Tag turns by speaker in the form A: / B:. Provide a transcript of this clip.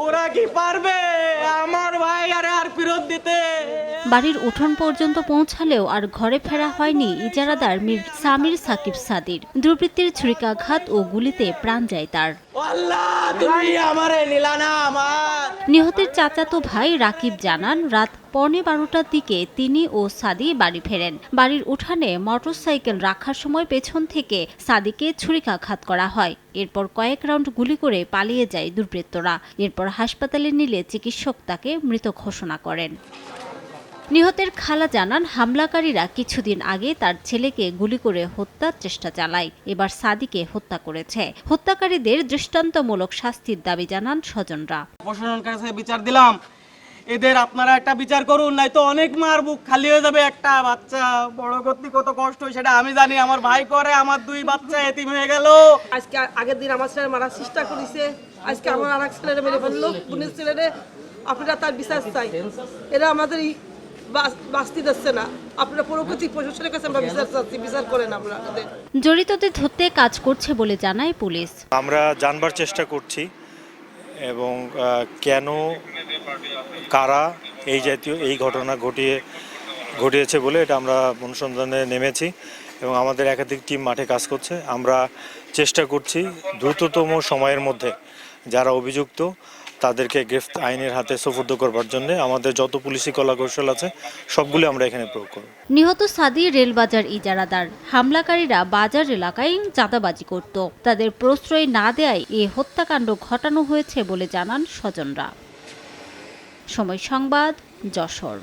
A: ওরা কি পারবে আমার ভাই আর ফেরত দিতে?
B: বাড়ির উঠোন পর্যন্ত পৌঁছালেও আর ঘরে ফেরা হয়নি ইজারাদার মীর সামির সাকিব সাদির। দুর্বৃত্তের ছুরিকাঘাত ও গুলিতে প্রাণ যায় তার।
A: আল্লাহ, তুমি আমারে নিলা না আমার।
B: নিহতের চাচাতো ভাই রাকিব জানান, রাত 11:15টার দিকে তিনি ও সাদি বাড়ি ফেরেন। বাড়ির উঠানে মোটরসাইকেল রাখার সময় পেছন থেকে সাদিকে ছুরিকাঘাত করা হয়। এরপর কয়েক রাউন্ড গুলি করে পালিয়ে যায় দুর্বৃত্তরা। এরপর হাসপাতালে নিলে চিকিৎসক তাকে মৃত ঘোষণা করেন। নিহতের খালা জানান, হামলাকারীরা কিছুদিন আগে তার ছেলেকে গুলি করে হত্যার চেষ্টা চালায়। এবার সাদিকে হত্যা করেছে। হত্যাকারীদের দৃষ্টান্তমূলক শাস্তির দাবি জানান স্বজনরা।
A: প্রশাসনের কাছে বিচার দিলাম, এদের আপনারা একটা বিচার করুন, নাই তো অনেক মার বুক খালি হয়ে যাবে। একটা বাচ্চা বড় করতে কত কষ্ট হয় সেটা আমি জানি। আমার ভাই করে, আমার 2 বাচ্চা এতিম হয়ে গেল।
C: আজকে আগের দিন আমার ছেলে মারার চেষ্টা করেছে, আজকে আমার আর এক ছেলেরে মেরে ফেললো, বোনের ছেলেরে। আপনারা তার বিচার চাই। এরা আমাদের বাস্তি দিচ্ছে না। আপনারা প্রকৃতি প্রশাসনের কাছে আমরা বিচার চাচ্ছি, বিচার করেন আপনাদের।
B: জড়িতদের ধরতে কাজ করছে বলে জানায় পুলিশ।
D: আমরা জানবার চেষ্টা করছি এবং কেন, কারা এই ঘটনা ঘটিয়েছে বলে এটা আমরা অনুসন্ধানে নেমেছি এবং আমাদের একাধিক টিম মাঠে কাজ করছে। আমরা চেষ্টা করছি দ্রুততম সময়ের মধ্যে যারা অভিযুক্ত তাদেরকে আইনের হাতে সোপর্দ করবার জন্য আমাদের যত পুলিশি কলাকৌশল আছে সবগুলো আমরা এখানে প্রয়োগ করব।
B: নিহত সাদি রেলবাজার ইজারাদার। হামলাকারীরা বাজার এলাকায় চাঁদাবাজি করত। তাদের প্রশ্রয় না দেয়ায় এ হত্যাকাণ্ড ঘটানো হয়েছে বলে জানান স্বজনরা। সময় সংবাদ, যশোর।